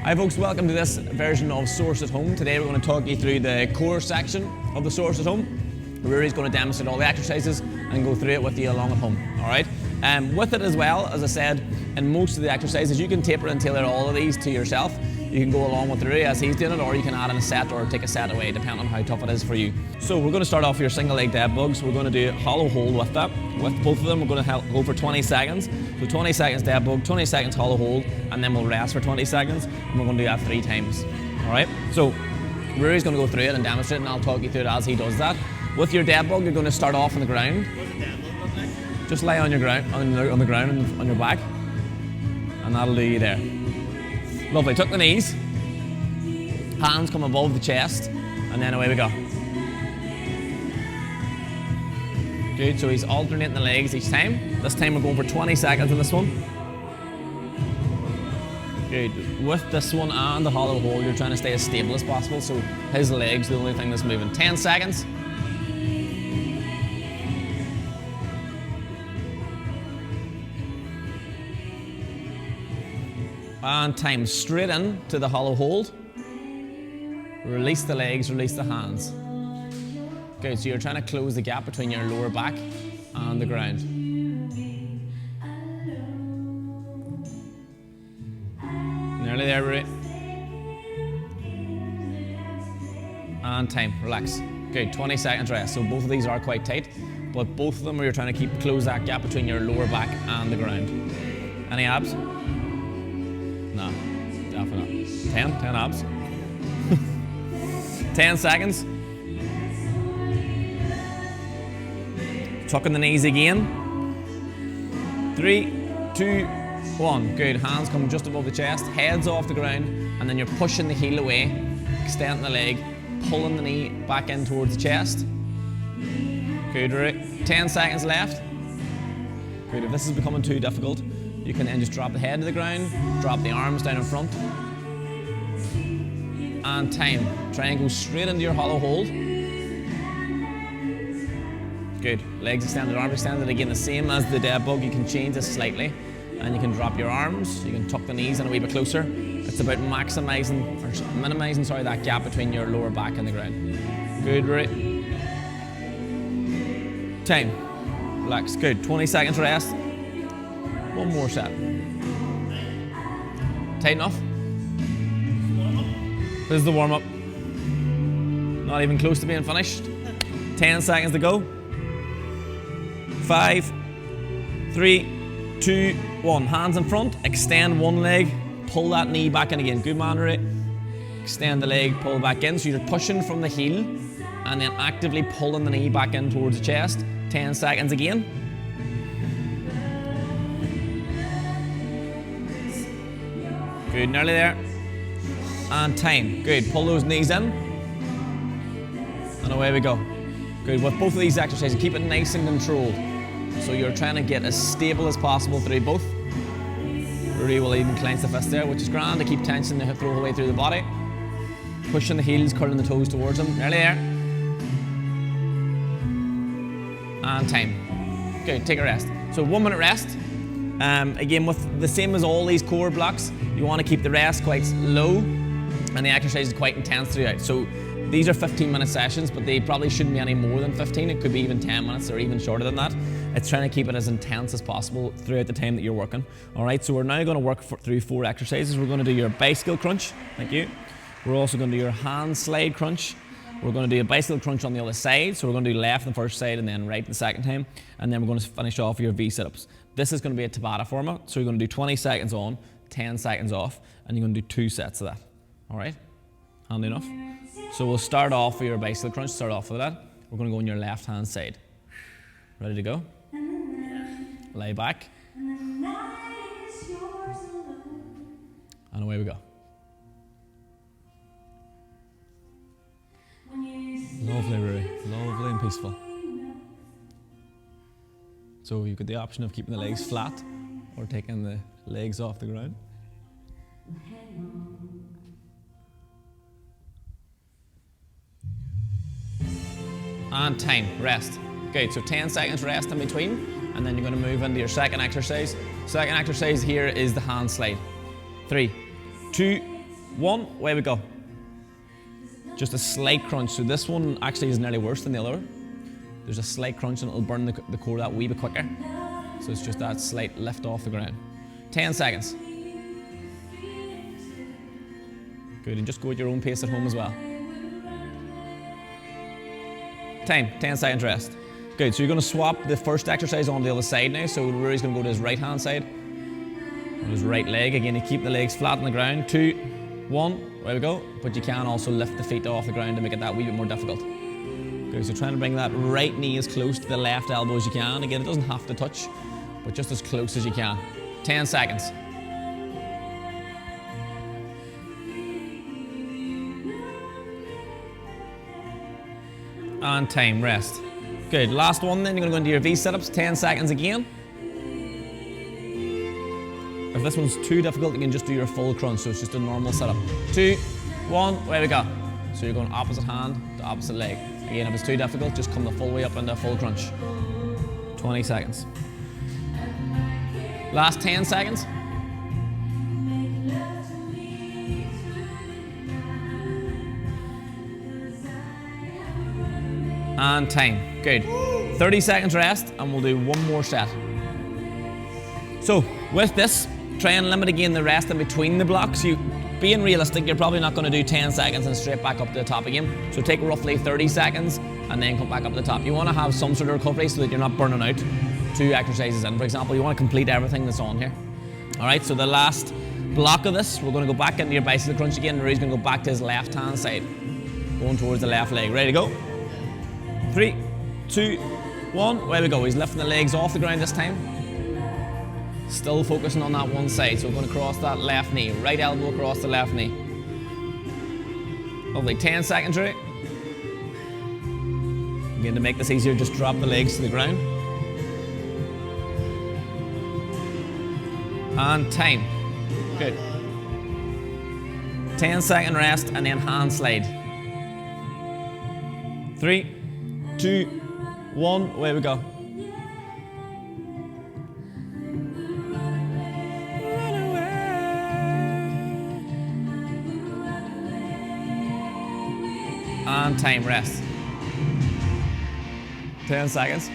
Hi folks, welcome to this version of Source at Home. Today we're going to talk you through the core section of the Source at Home. Rory's going to demonstrate all the exercises and go through it with you along at home, alright? With it as well, as I said, in most of the exercises you can taper and tailor all of these to yourself. You can go along with Rory as he's doing it, or you can add in a set or take a set away depending on how tough it is for you. So we're going to start off your single leg dead bugs. We're going to do hollow hold with that. With both of them we're going to go for 20 seconds. So 20 seconds dead bug, 20 seconds hollow hold, and then we'll rest for 20 seconds, and we're going to do that 3 times. Alright? So Rory's going to go through it and demonstrate, and I'll talk you through it as he does that. With your dead bug, you're going to start off on the ground. What's a dead bug look like? Just lie on your ground, on the ground on your back, and that'll do you there. Lovely. Tuck the knees. Hands come above the chest, and then away we go. Good, so he's alternating the legs each time. This time we're going for 20 seconds in this one. Good. With this one and the hollow hold, you're trying to stay as stable as possible, so his legs are the only thing that's moving. 10 seconds. And time. Straight in to the hollow hold. Release the legs, release the hands. Good, so you're trying to close the gap between your lower back and the ground. Nearly there, Rory. And time, relax. Good, 20 seconds rest. So both of these are quite tight, but both of them you're trying to close that gap between your lower back and the ground. Any abs? No, definitely not. 10 abs. 10 seconds. Tucking the knees again. 3, 2, 1. Good. Hands come just above the chest. Head's off the ground. And then you're pushing the heel away, extending the leg, pulling the knee back in towards the chest. Good, Rory. 10 seconds left. Good. If this is becoming too difficult, you can then just drop the head to the ground, drop the arms down in front. And time. Try and go straight into your hollow hold. Good. Legs extended, arms extended. Again, the same as the dead bug. You can change this slightly, and you can drop your arms. You can tuck the knees in a wee bit closer. It's about minimizing that gap between your lower back and the ground. Good, Rory. Time. Relax. Good. 20 seconds rest. One more set. Tight enough? This is the warm-up. Not even close to being finished. 10 seconds to go. 5, 3, 2, 1. Hands in front. Extend one leg. Pull that knee back in again. Good man, Rory. Extend the leg, pull back in. So you're pushing from the heel and then actively pulling the knee back in towards the chest. 10 seconds again. Good, nearly there. And time. Good. Pull those knees in. And away we go. Good. With both of these exercises, keep it nice and controlled. So you're trying to get as stable as possible through both. Rory will even clench the fist there, which is grand to keep tension the hip the whole way through the body. Pushing the heels, curling the toes towards them. Nearly there. And time. Good. Take a rest. So 1 minute rest. Again, with the same as all these core blocks, you want to keep the rest quite low and the exercise is quite intense throughout. So these are 15-minute sessions, but they probably shouldn't be any more than 15. It could be even 10 minutes or even shorter than that. It's trying to keep it as intense as possible throughout the time that you're working. All right, so we're now going to work through 4 exercises. We're going to do your bicycle crunch. Thank you. We're also going to do your hand slide crunch. We're going to do a bicycle crunch on the other side. So we're going to do left the first side and then right the second time. And then we're going to finish off your V sit-ups. This is going to be a Tabata format. So you're going to do 20 seconds on, 10 seconds off, and you're going to do 2 sets of that. All right? Handy enough? So we'll start off with your bicycle crunch. Start off with that. We're going to go on your left-hand side. Ready to go? Lay back. And away we go. Lovely, Rory. Lovely and peaceful. So you've got the option of keeping the legs flat or taking the legs off the ground. And time, rest. Okay, so 10 seconds rest in between, and then you're going to move into your second exercise. Second exercise here is the hand slide. 3, 2, 1, away we go. Just a slight crunch. So this one actually is nearly worse than the other. There's a slight crunch and it'll burn the core that wee bit quicker. So it's just that slight lift off the ground. 10 seconds. Good, and just go at your own pace at home as well. Time, 10 seconds rest. Good, so you're going to swap the first exercise on the other side now. So Rory's going to go to his right hand side. On his right leg. Again, you keep the legs flat on the ground. 2, 1, there we go. But you can also lift the feet off the ground to make it that wee bit more difficult. Good, so trying to bring that right knee as close to the left elbow as you can. Again, it doesn't have to touch, but just as close as you can. 10 seconds. And time, rest. Good, last one then, you're going to go into your V sit-ups, 10 seconds again. If this one's too difficult, you can just do your full crunch, so it's just a normal setup. 2, 1, away we go. So you're going opposite hand to opposite leg. Again, if it's too difficult, just come the full way up into a full crunch. 20 seconds. Last 10 seconds. And time. Good. 30 seconds rest, and we'll do one more set. So, with this, try and limit again the rest in between the blocks. Being realistic, you're probably not going to do 10 seconds and straight back up to the top again. So take roughly 30 seconds and then come back up to the top. You want to have some sort of recovery so that you're not burning out 2 exercises in. For example, you want to complete everything that's on here. All right, so the last block of this, we're going to go back into your bicycle crunch again. Rory's going to go back to his left hand side, going towards the left leg. Ready to go? 3, 2, 1, away we go. He's lifting the legs off the ground this time. Still focusing on that one side, so we're going to cross that left knee. Right elbow across the left knee. Lovely, 10 seconds, right? Again, to make this easier, just drop the legs to the ground. And time. Good. 10-second rest and then hand slide. 3, 2, 1, away we go. And time, rest. 10 seconds.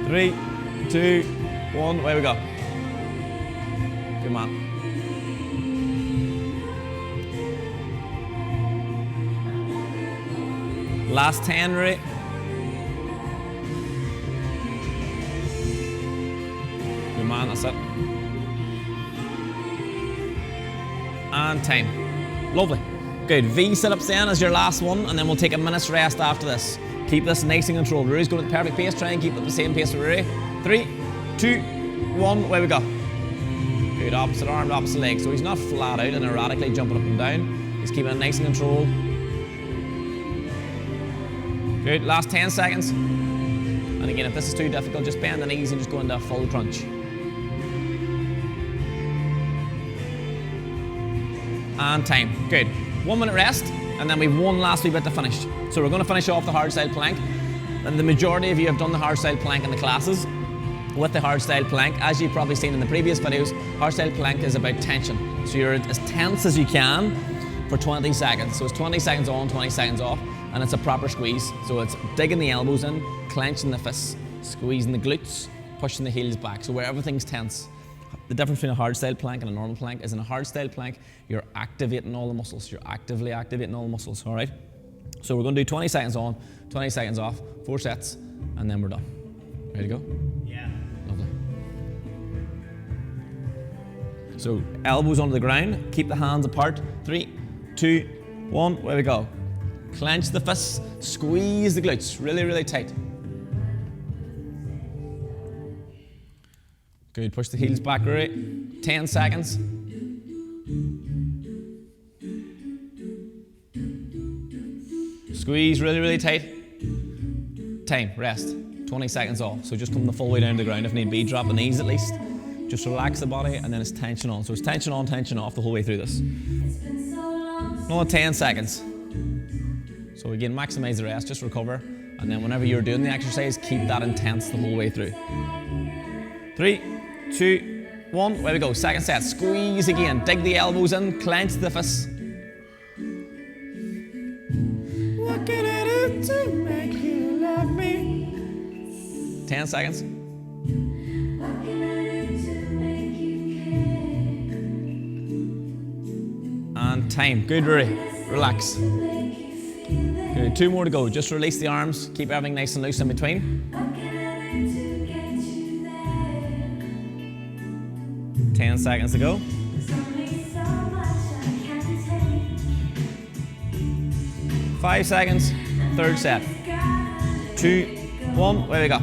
3, 2, 1, away we go. Good man. Last 10, Rory. Good man, that's it. And time. Lovely. Good. V sit-ups then as your last one, and then we'll take a minute's rest after this. Keep this nice and controlled. Rory's going at the perfect pace. Try and keep it at the same pace with Rory. 3, 2, 1, away we go. Good. Opposite arm, opposite leg. So he's not flat out and erratically jumping up and down. He's keeping it nice and controlled. Good. Last 10 seconds. And again, if this is too difficult, just bend the knees and just go into a full crunch. And time. Good. 1 minute rest, and then we've one last wee bit to finish. So we're going to finish off the hardstyle plank. And the majority of you have done the hardstyle plank in the classes. With the hardstyle plank, as you've probably seen in the previous videos, hardstyle plank is about tension. So you're as tense as you can for 20 seconds. So it's 20 seconds on, 20 seconds off, and it's a proper squeeze. So it's digging the elbows in, clenching the fists, squeezing the glutes, pushing the heels back. So where everything's tense. The difference between a hardstyle plank and a normal plank is in a hardstyle plank, you're activating all the muscles. You're actively activating all the muscles, all right? So we're going to do 20 seconds on, 20 seconds off, 4 sets, and then we're done. Ready to go? Yeah. Lovely. So elbows onto the ground, keep the hands apart. 3, 2, 1, away we go. Clench the fists, squeeze the glutes, really, really tight. Good, push the heels back, Rory. 10 seconds. Squeeze really, really tight. Time, rest. 20 seconds off. So just come the full way down to the ground if need be. Drop the knees at least. Just relax the body and then it's tension on. So it's tension on, tension off the whole way through this. Another 10 seconds. So again, maximize the rest, just recover. And then whenever you're doing the exercise, keep that intense the whole way through. 3, 2, 1, away we go. Second set, squeeze again. Dig the elbows in, clench the fists. What can I do to make you love me? 10 seconds. And time. Good, Rory. Relax. Good. 2 more to go. Just release the arms. Keep everything nice and loose in between. 10 seconds to go. 5 seconds. Third set. 2, 1. Away we go.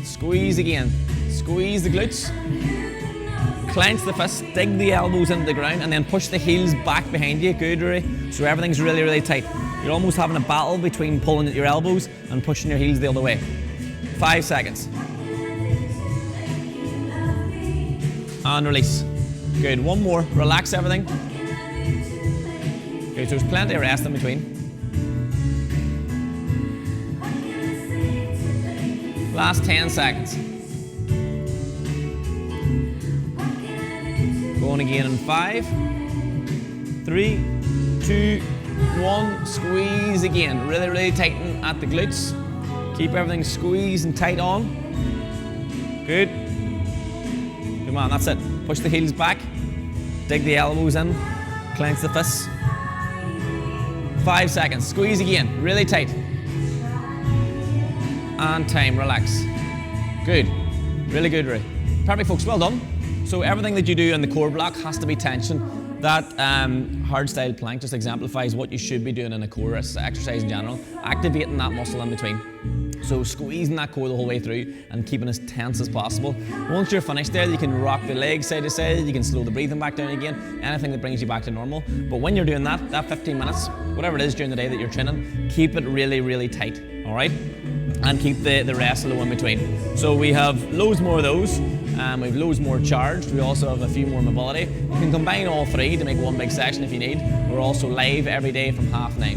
Squeeze again. Squeeze the glutes. Clench the fists, dig the elbows into the ground, and then push the heels back behind you. Good, Rory. So everything's really, really tight. You're almost having a battle between pulling at your elbows and pushing your heels the other way. 5 seconds. And release. Good. 1 more. Relax everything. Good. So there's plenty of rest in between. Last 10 seconds. Going again in 5, 3, 2, 1. Squeeze again. Really, really tighten at the glutes. Keep everything squeezed and tight on. Good. Come on, that's it. Push the heels back. Dig the elbows in. Clench the fists. 5 seconds. Squeeze again. Really tight. And time. Relax. Good. Really good, Ray. Perfect, folks. Well done. So everything that you do in the core block has to be tension. That hard style plank just exemplifies what you should be doing in a core exercise in general, activating that muscle in between. So squeezing that core the whole way through and keeping as tense as possible. Once you're finished there, you can rock the legs side to side, you can slow the breathing back down again, anything that brings you back to normal. But when you're doing that 15 minutes, whatever it is during the day that you're training, keep it really, really tight, all right? And keep the rest low in between. So we have loads more of those. We have loads more charged. We also have a few more mobility. You can combine all 3 to make one big section if you need. We're also live every day from 9:30.